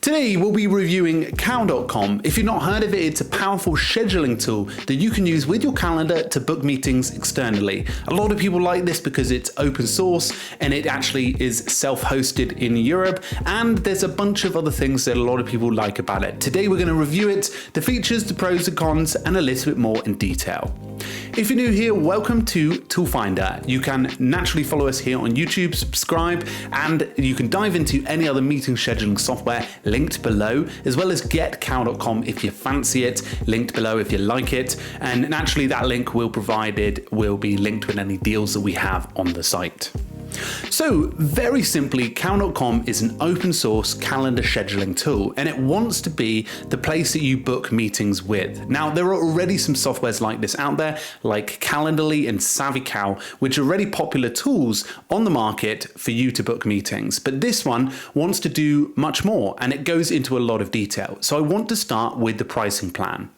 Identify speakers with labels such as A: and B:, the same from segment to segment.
A: Today we'll be reviewing Cal.com. If you've not heard of it, it's a powerful scheduling tool that you can use with your calendar to book meetings externally. A lot of people like this because it's open source and it actually is self-hosted in Europe, and there's a bunch of other things that a lot of people like about it. Today we're going to review it, the features, the pros and cons, and a little bit more in detail. If you're new here, welcome to Toolfinder. You can naturally follow us here on YouTube, subscribe, and you can dive into any other meeting scheduling software linked below, as well as get Cal.com if you fancy it, linked below if you like it. And naturally that link will be linked with any deals that we have on the site. So very simply, Cal.com is an open source calendar scheduling tool, and it wants to be the place that you book meetings with. Now, there are already some softwares like this out there, like Calendly and SavvyCal, which are already popular tools on the market for you to book meetings. But this one wants to do much more, and it goes into a lot of detail. So I want to start with the pricing plan.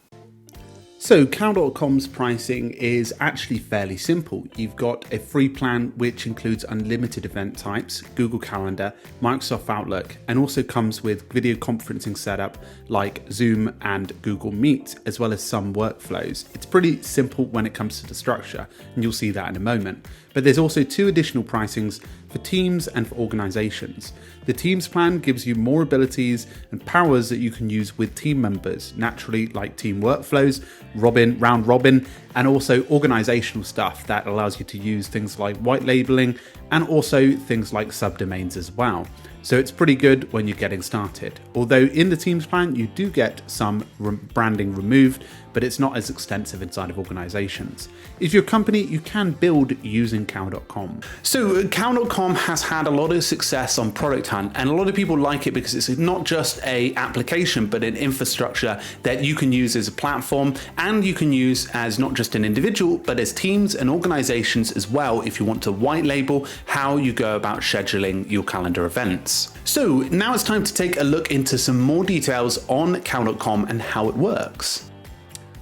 A: So Cal.com's pricing is actually fairly simple. You've got a free plan which includes unlimited event types, Google Calendar, Microsoft Outlook, and also comes with video conferencing setup like Zoom and Google Meet, as well as some workflows. It's pretty simple when it comes to the structure, and you'll see that in a moment. But there's also two additional pricings for teams and for organizations. The Teams plan gives you more abilities and powers that you can use with team members, naturally like team workflows, round robin, and also organizational stuff that allows you to use things like white labeling and also things like subdomains as well. So it's pretty good when you're getting started. Although in the Teams plan, you do get some branding removed, but it's not as extensive inside of organizations. If you're a company, you can build using Cal.com. So Cal.com has had a lot of success on Product Hunt, and a lot of people like it because it's not just an application, but an infrastructure that you can use as a platform, and you can use as not just an individual, but as teams and organizations as well if you want to white label how you go about scheduling your calendar events. So now it's time to take a look into some more details on Cal.com and how it works.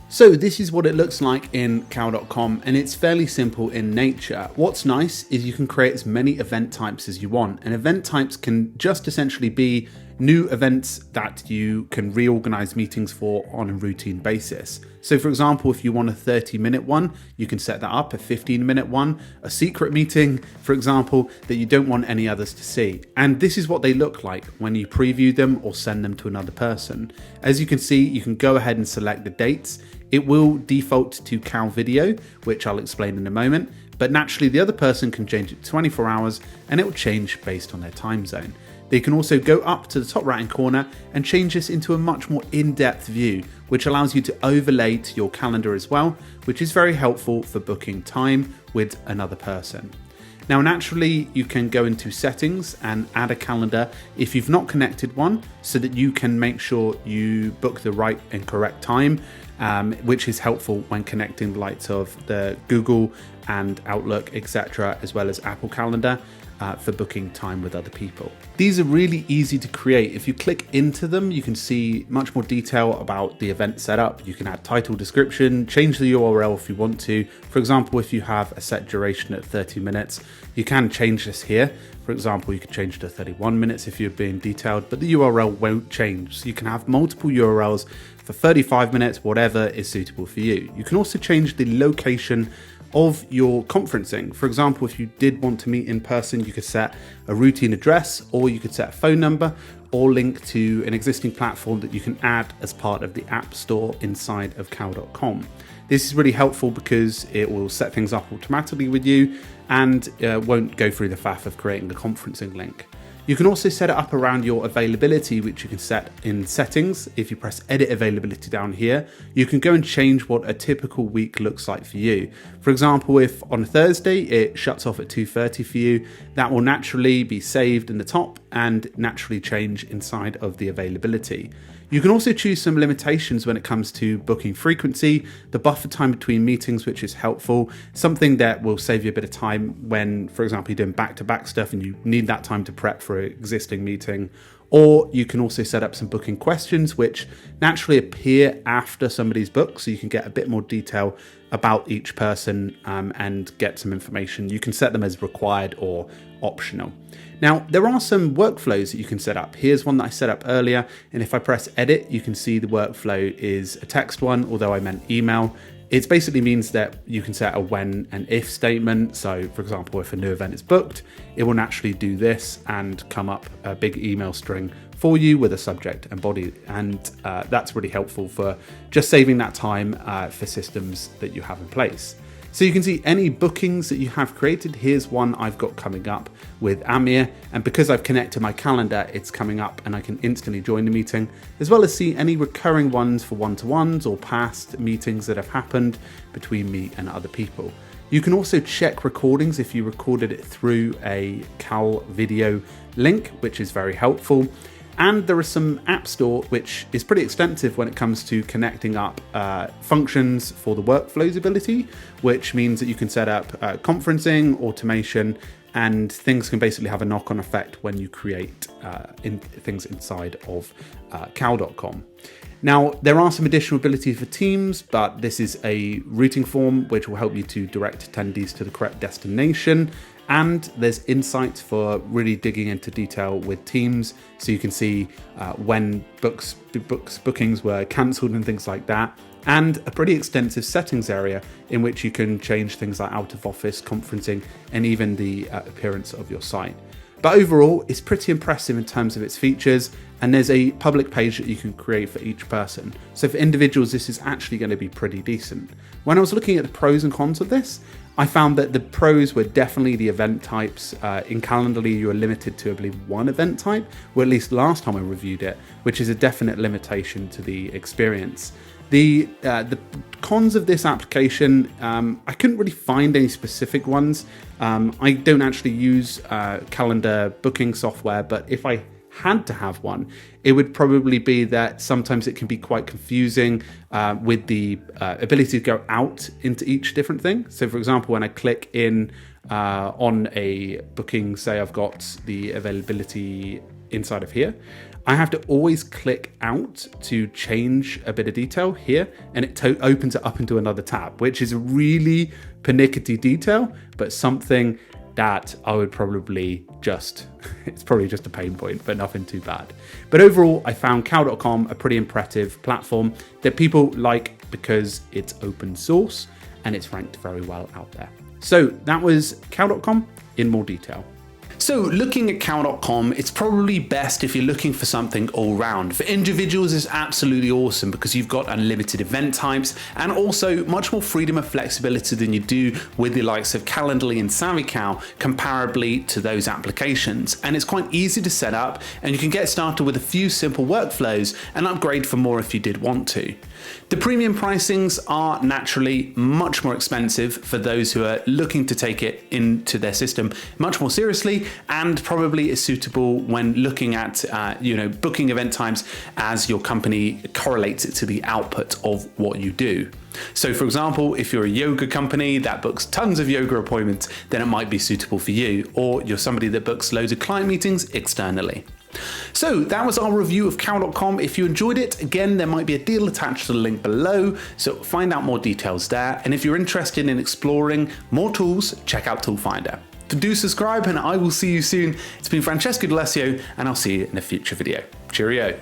A: So this is what it looks like in Cal.com, and it's fairly simple in nature. What's nice is you can create as many event types as you want, and event types can just essentially be new events that you can reorganize meetings for on a routine basis. So for example, if you want a 30-minute one, you can set that up, a 15-minute one, a secret meeting, for example, that you don't want any others to see. And this is what they look like when you preview them or send them to another person. As you can see, you can go ahead and select the dates. It will default to Cal Video, which I'll explain in a moment, but naturally the other person can change it to 24 hours and it will change based on their time zone. They can also go up to the top right hand corner and change this into a much more in-depth view, which allows you to overlay to your calendar as well, which is very helpful for booking time with another person. Now, naturally, you can go into settings and add a calendar if you've not connected one, so that you can make sure you book the right and correct time, which is helpful when connecting the likes of the Google and Outlook, etc., as well as Apple Calendar for booking time with other people. These are really easy to create. If you click into them, you can see much more detail about the event setup. You can add title, description, change the URL if you want to. For example, if you have a set duration at 30 minutes, you can change this here. For example, you can change to 31 minutes if you're being detailed, but the URL won't change. So you can have multiple URLs for 35 minutes, whatever is suitable for you. You can also change the location of your conferencing. For example, if you did want to meet in person, you could set a routine address, or you could set a phone number, or link to an existing platform that you can add as part of the App Store inside of Cal.com. This is really helpful because it will set things up automatically with you and won't go through the faff of creating a conferencing link. You can also set it up around your availability, which you can set in settings. If you press edit availability down here, you can go and change what a typical week looks like for you. For example, if on a Thursday it shuts off at 2:30 for you, that will naturally be saved in the top and naturally change inside of the availability. You can also choose some limitations when it comes to booking frequency, the buffer time between meetings, which is helpful, something that will save you a bit of time when, for example, you're doing back-to-back stuff and you need that time to prep for an existing meeting. Or you can also set up some booking questions, which naturally appear after somebody's booked, so you can get a bit more detail about each person and get some information. You can set them as required or optional. Now, there are some workflows that you can set up. Here's one that I set up earlier, and if I press edit, you can see the workflow is a text one, although I meant email. It basically means that you can set a when and if statement. So for example, if a new event is booked, it will naturally do this and come up a big email string for you with a subject and body. And that's really helpful for just saving that time for systems that you have in place. So you can see any bookings that you have created. Here's one I've got coming up with Amir, and because I've connected my calendar, it's coming up and I can instantly join the meeting, as well as see any recurring ones for one-to-ones or past meetings that have happened between me and other people. You can also check recordings if you recorded it through a Cal video link, which is very helpful. And there is some App Store, which is pretty extensive when it comes to connecting up functions for the workflows ability, which means that you can set up conferencing, automation, and things can basically have a knock-on effect when you create things inside of cal.com. Now, there are some additional abilities for Teams, but this is a routing form which will help you to direct attendees to the correct destination. And there's insights for really digging into detail with Teams, so you can see when bookings were cancelled and things like that. And a pretty extensive settings area in which you can change things like out of office, conferencing, and even the appearance of your site. But overall, it's pretty impressive in terms of its features, and there's a public page that you can create for each person. So for individuals, this is actually going to be pretty decent. When I was looking at the pros and cons of this, I found that the pros were definitely the event types. In Calendly, you are limited to, I believe, one event type, or at least last time I reviewed it, which is a definite limitation to the experience. The cons of this application, I couldn't really find any specific ones. I don't actually use calendar booking software, but if I had to have one, it would probably be that sometimes it can be quite confusing with the ability to go out into each different thing. So for example, when I click in on a booking, say I've got the availability inside of here, I have to always click out to change a bit of detail here, and it opens it up into another tab, which is a really pernickety detail, but something that I would probably it's probably just a pain point, but nothing too bad. But overall, I found cal.com a pretty impressive platform that people like because it's open source and it's ranked very well out there. So that was cal.com in more detail. So looking at cal.com, it's probably best if you're looking for something all round. For individuals, it's absolutely awesome because you've got unlimited event types and also much more freedom and flexibility than you do with the likes of Calendly and SavvyCal, comparably to those applications. And it's quite easy to set up, and you can get started with a few simple workflows and upgrade for more if you did want to. The premium pricings are naturally much more expensive for those who are looking to take it into their system much more seriously, and probably is suitable when looking at booking event times as your company correlates it to the output of what you do. So for example, if you're a yoga company that books tons of yoga appointments, then it might be suitable for you, or you're somebody that books loads of client meetings externally. So that was our review of cal.com. If you enjoyed it, again, there might be a deal attached to the link below, so find out more details there. And if you're interested in exploring more tools, check out Toolfinder. Do subscribe, and I will see you soon. It's been Francesco D'Alessio, and I'll see you in a future video. Cheerio.